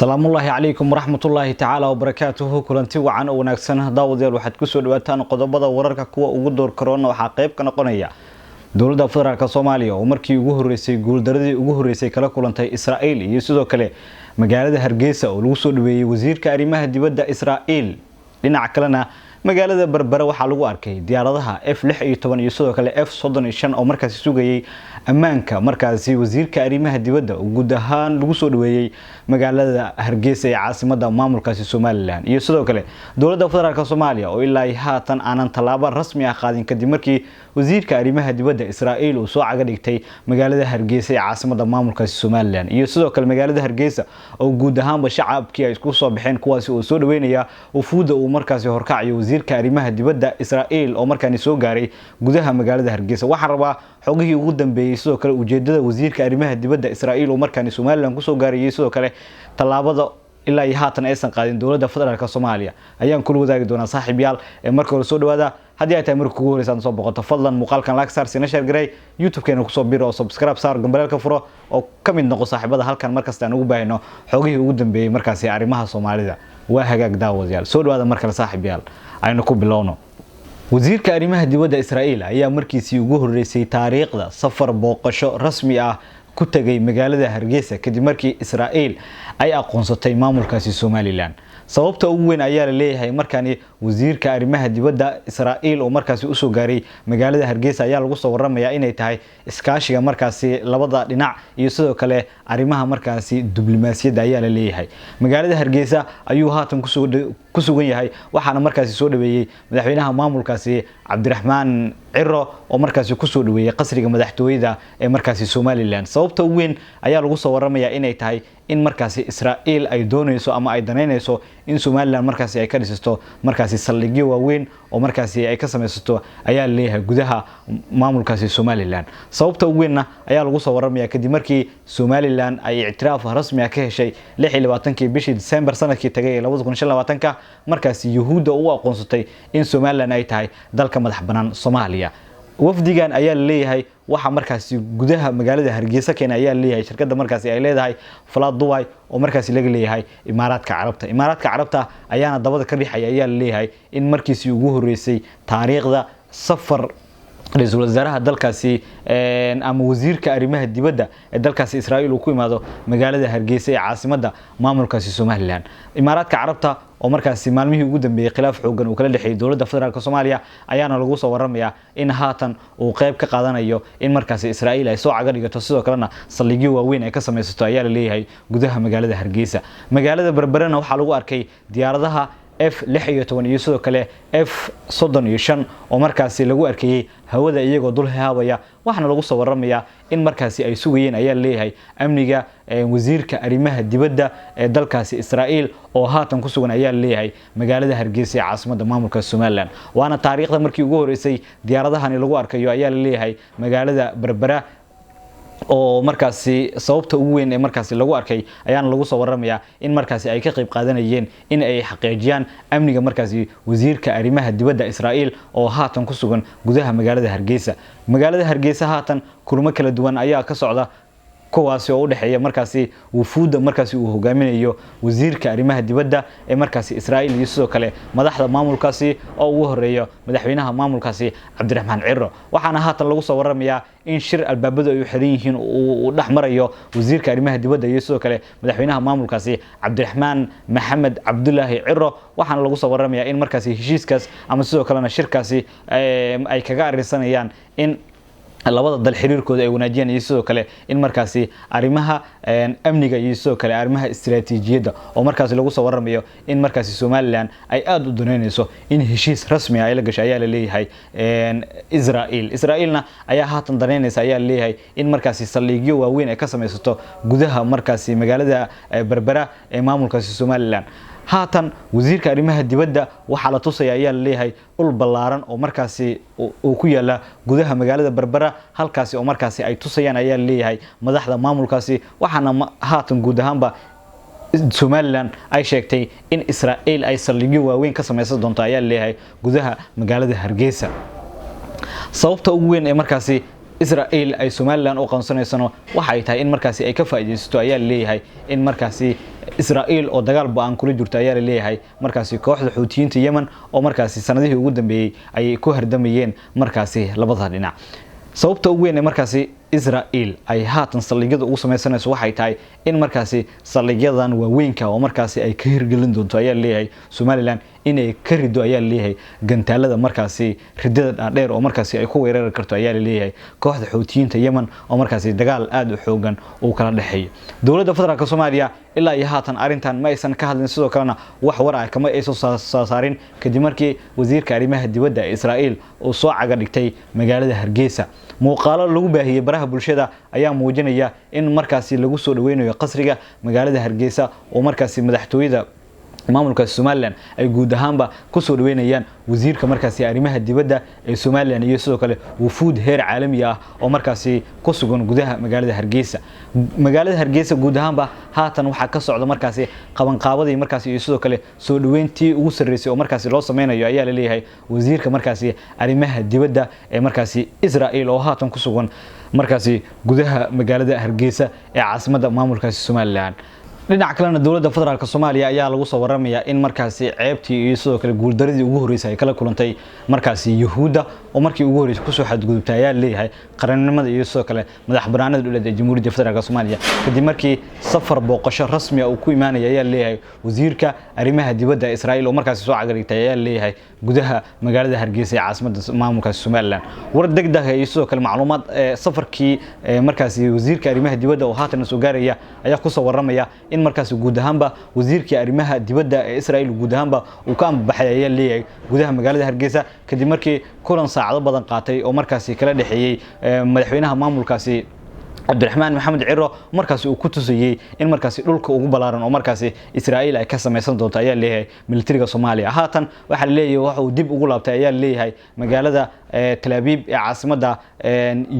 السلام الله عليكم ورحمة الله تعالى وبركاته كلنتي وعن وناكسن داوديل waxaad ku soo dhawaataan qodobada wararka kuwa ugu door corona waxa qayb ka noqonaya dawladda federaalka Soomaaliya oo markii ugu horeysay guuldaradii ugu horeysay kala kulantay Israa'iil iyo sidoo kale magaalada Hargeysa oo lagu soo dhaweeyay wasiirka arrimaha dibadda Israa'iil dhinaca kalena magaalada Berbera waxa lagu arkay diyaaradaha F-16 iyo sidoo kale F-35 oo markaas sugayay ammaanka markaasi wasiirka arrimaha dibadda oo guud ahaan lagu soo dhaweeyay magaalada Hargeysa ee caasimadda maamulkaasi Soomaaliland iyo sidoo kale dawladda federaalka Soomaaliya oo ilaa haatan aanan talaabo rasmi ah qaadin kadib markii wasiirka arrimaha dibadda Israa'iil uu soo caga dhigtay magaalada Hargeysa ee caasimadda maamulkaasi Soomaaliland iyo sidoo kale magaalada Hargeysa oo guud ahaan shacabkii ay isku soo baxeen kuwaas oo soo dhaweynaya ufuuda uu markaasi horkacayo wasiirka arrimaha dibadda Israa'iil oo markaani soo gaaray gudaha magaalada Hargeysa waxaan rabaa xogihii ugu dambeeyay sidoo kale ujeedada wasiirka arrimaha dibadda Israa'iil oo markaani Soomaaliland ku soo gaaray sidoo kale talaabada ilaa iyo haatan aysan qaadin dawladda federaalka Soomaaliya ayaan kula wadaagi doonaa saaxiibayaal ee marka hore soo dhawaada haddii ay tahay markii ugu horeysay soo boqoto fadlan muuqaalkan like saar sina share garay YouTube-keena ku soo biro oo subscribe saar gambalka furo oo kamid noqo saaxiibada halkan markasta aan ugu baahino xogihii ugu dambeeyay markaasi arrimaha Soomaalida waa hagaag daawadayaal soo dhawaada markale saaxiibayaal aynu ku bilowno wasiirka arrimaha dibadda Israa'iil ayaa markiisii ugu horeysay taariikhda safar booqasho rasmi ah ku tagay magaalada Hargeysa kadib markii Israa'iil ay aqoonsatay maamulkaasi Soomaaliland sababta ugu weyn ayaa la leeyahay markaani wasiirka arrimaha dibadda Israa'iil oo markaasi u soo gaaray magaalada Hargeysa ayaa lagu soo waramayaa inay tahay iskaashiga markaasi labada dhinac iyo sidoo kale arrimaha markaasi diblomaasiyadda ayaa la leeyahay magaalada Hargeysa ayuu haatan ku sugan yahay waxaana markaasi soo dhaweeyay madaxweynaha maamulkaasi Cabdiraxmaan Ciro oo markaasi ku soo dhaweeyay qasriga madaxtooyada ee markaasi Soomaaliland sababta ugu weyn ayaa lagu soo waramayaa inay tahay in markaasi Israa'iil ay doonayso ama ay daneynayso in Soomaaliland markaasi ay ka dhisto markaasi saldhigyo waaweyn oo markaasi ay ka samaysato ayaa leeyahay gudaha maamulkaasi Soomaaliland sababta ugu weyn ayaa lagu soo waramayaa kadib markii Soomaaliland ay ictiraaf rasmi ah ka heshay 26 bishii December sanadkii tagay 2025 markaasi Yahuudda u aqoonsatay in Soomaaliland ay tahay dalka madax banaan Soomaaliya wafdigan ayaa leeyahay waxa markaasi gudaha magaalada Hargeysa keenay ayaa leeyahay shirkadda markaasi ay leedahay Falaad Dubai oo markaasi laga leeyahay Imaaraadka Carabta ayaana dabada ka rixay ayaa leeyahay in markiisii ugu horeysay taariikhda safar ra'iisul wasaaraha dalkaasi ama wasiirka arrimaha dibadda ee dalkaasi Israa'iil uu ku imaado magaalada Hargeysa ee caasimadda maamulkaasi Soomaaliland Imaaraadka Carabta oo markaasi maalmihii ugu dambeeyay khilaaf xoogan uu kala dhaxay dawladda federaalka Soomaaliya ayaana lagu soo waramayaa in haatan uu qayb ka qaadanayo in markaasi Israa'iil ay soo caga dhigato sidoo kalena saldhigyo waaweyn ay ka samaysato ayaa la leeyahay gudaha magaalada Hargeysa magaalada Berberana waxa lagu arkay diyaaradaha F-16 iyo sidoo kale F-35 oo markaasi lagu arkayay hawada iyagoo dul haabaya waxana lagu soo waramayaa in markaasi ay sugayeen ayaa leeyahay amniga wasiirka arrimaha dibadda ee dalkaasi Israa'iil oo haatan ku sugan ayaa leeyahay magaalada Hargeysa ee caasimadda maamulka Soomaaliland waana taariikhda markii ugu horeysay diyaaradahani lagu arkayo ayaa leeyahay magaalada Berbera oo markaasi sababta ugu weyn ee markaasi lagu arkay ayaana lagu soo waramayaa in markaasi ay ka qayb qaadanayeen in ay xaqiijiyaan amniga markaasi wasiirka arrimaha dibadda Israa'iil oo haatan ku sugan gudaha magaalada Hargeysa haatan kulamo kala duwan ayaa ka socda kuwaasi oo u dhaxeeya markaasi wufuuda markaasi uu hogaaminayo wasiirka arrimaha dibadda ee markaasi Israa'iil iyo sidoo kale madaxda maamulkaasi oo ugu horeeyo madaxweynaha maamulkaasi Cabdiraxmaan Ciro waxaana haatan lagu soo waramayaa in shir albaabada ay u xiran yihiin uu dhaxmarayo wasiirka arrimaha dibadda iyo sidoo kale madaxweynaha maamulkaasi Cabdiraxmaan Maxamed Cabdullaahi Ciro waxaana lagu soo waramayaa in markaasi heshiiskaas ama sidoo kalena shirkaasi ay kaga arinsanayaan in labada dal xiriirkooda ay wanaajiyaan iyo sidoo kale in markaasi arrimaha amniga iyo sidoo kale arrimaha istiraatiijiyadda oo markaasi lagu soo waramayo in markaasi Soomaaliland ay aad u doonayso in heshiis rasmi ah ay la gashay ayaa la leeyahay Israa'iilna ayaa haatan daneynaysa ayaa la leeyahay in markaasi saldhigyo waaweyn ay ka samaysato gudaha markaasi magaalada Berbera ee maamulkaasi Soomaaliland haatan wasiirka arrimaha dibadda waxa la tusaya ayaa la leeyahay ul ballaaran oo markaasi uu ku yaala gudaha magaalada Berbera halkaasi oo markaasi ay tusayaan ayaa la leeyahay madaxda maamulkaasi waxaana haatan guud ahaanba Soomaaliland ay sheegtay in Israa'iil ay saldhigyo waaweyn ka samaysan doonto ayaa la leeyahay gudaha magaalada Hargeysa sababta ugu weyn ee markaasi Israa'iil ay Soomaaliland oo qansanayso waxa ay tahay in markaasi ay ka faa'iideysto ayaa leeyahay in markaasi Israa'iil oo dagaal ba'an kula jirto ayaa leeyahay markaasi kooxda Xuutiyiinta Yemen oo markaasi sanadihii ugu dambeeyay ay ku hardamayeen markaasi labada dhinac sababta ugu weyn ee markaasi Israa'iil ay haatan saldhigyada ugu sameeysanayso waxay tahay in markaasi saldhigyadan waaweynka oo markaasi ay ka hirgelin doonto ayaa leeyahay Somaliland inay ka rido ayaa leeyahay gantaalada markaasi ridada dheer oo markaasi ay ku weerari karto ayaa leeyahay kooxda Xuutiyiinta Yemen oo markaasi dagaal aad u xoogan oo kala dhaxeeyo dawladda federaalka Soomaaliya ilaa iyo haatan arintan ma aysan ka hadlin sidoo kalena wax war ah kama ay soo saarin kadib markii wasiirka arrimaha dibadda ee Israa'iil uu soo caga dhigtay magaalada Hargeysa muuqaalo lagu baahiyay baraha bulshada ayaa muujinaya in markaasi lagu soo dhaweynayo qasriga magaalada Hargeysa oo markaasi madaxtooyada maamulka Somaliland ay guud ahaanba ku soo dhaweynayaan wasiirka markaasi arrimaha dibadda ee Somaliland iyo sidoo kale wufuud heer caalami ah oo markaasi ku sugan gudaha magaalada Hargeysa guud ahaanba haatan waxa ka socda markaasi qabanqaabadii markaasi iyo sidoo kale soo dhaweyntii ugu sareysay oo markaasi loo sameeyo ayaa la leeyahay wasiirka markaasi arrimaha dibadda ee markaasi Israa'iil oo haatan ku sugan markaasi gudaha magaalada Hargeysa ee caasimadda maamulka Somaliland dhinaca kalena dawladda federaalka Soomaaliya ayaa lagu soo waramayaa in markaasi ceebtii iyo sidoo kale guuldaradii ugu horeysay ay kala kulantay markaasi Yahuuda oo markii ugu horeysay ku soo xadgudubtay ayaa leeyahay qarannimada iyo sidoo kale madax bannaanida dawladda Jamhuuriyadda Federaalka Soomaaliya kadib markii safar booqasho rasmi ah uu ku imaanay ayaa leeyahay wasiirka arrimaha dibadda Israa'iil oo markaasi soo cagarigtay ayaa leeyahay gudaha magaalada Hargeysa ee caasimadda maamulka Somaliland war degdeg ah iyo sidoo kale macluumaad safarkii markaasi wasiirka arrimaha dibadda oo haatan soo gaaraya ayaa ku soo waramaya in markaasi guud ahaanba wasiirka arrimaha dibadda ee Israa'iil guud ahaanba uu ka ambaxay ayaa leeyahay gudaha magaalada Hargeysa kadib markii kulan saacado badan qaatay oo markaasi kala dhaxeeyay madaxweynaha maamulkaasi Abdulrahman Maxamed Ciro markaasi uu ku tusayay in markaasi dhulka ugu balaaran oo markaasi Israa'iil ay ka sameeysan doonto ayaa leeyahay militariga Soomaaliya haatan waxa la leeyahay waxa uu dib ugu laabtay ayaa leeyahay magaalada Tel Aviv ee caasimadda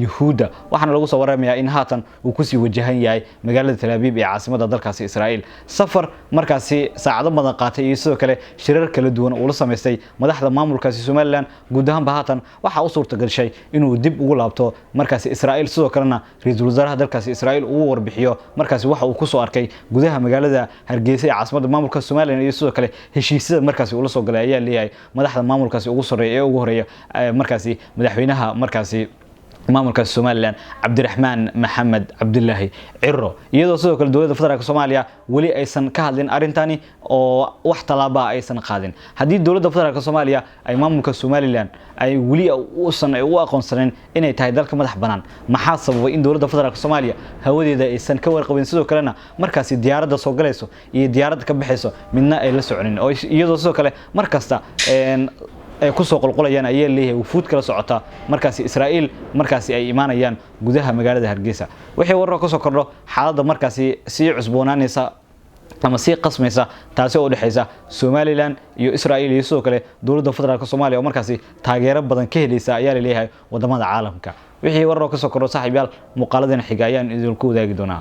Yahuuda waxaana lagu soo waramayaa in haatan uu ku sii wajahan yahay magaalada Tel Aviv ee caasimadda dalkaasi Israa'iil safar markaasi saacado badan qaatay iyo sidoo kale shirar kala duwan oo la sameystay madaxda maamulkaasi Somaliland guud ahaan haatan waxa uu suurta gashay inuu dib ugu laabto markaasi Israa'iil sidoo kalena ra'iisul wasaaraha dalkaasi Israa'iil uu warbixiyo markaasi waxa uu ku soo arkay gudaha magaalada Hargeysa ee caasimadda maamulka Somaliland iyo sidoo kale heshiisyada markaasi uu la soo galay ayaa leeyahay madaxda maamulkaasi ugu horeeya markaasi madaxweynaha markaasi maamulka Somaliland Abdulrahman Maxamed Cabdullaahi Ciro iyadoo sidoo kale dawladda federaalka Soomaaliya wali aysan ka hadlin arintani oo wax talaabo aysan qaadin hadii dawladda federaalka Soomaaliya ay maamulka Somaliland ay wali u aqoonsaneen inay tahay dalka madax banaan maxaa sababay in dawladda federaalka Soomaaliya hawadeeda aysan ka warqabin sidoo kalena markaasi diyaaradda soo galayso iyo diyaaradda ka bixayso midna ay la soconin oo iyadoo sidoo kale markasta ay ku soo qolqolayaan ayaa leeyahay wufuud kala socota markaasi Israa'iil markaasi ay imaanayaan gudaha magaalada Hargeysa wixii warar ka soo kordho xaaladda markaasi si cusboonaanaysa ama si qasmaysa taasi oo dhaxaysa Somaliland iyo Israa'iil iyo sidoo kale dawladda federaalka Soomaaliya oo markaasi taageero badan ka helaysa ayaa leeyahay wadamada caalamka wixii warar ka soo kordho saaxiibayaal muuqaaladan xiga ayaan idinku wadaagi doonaa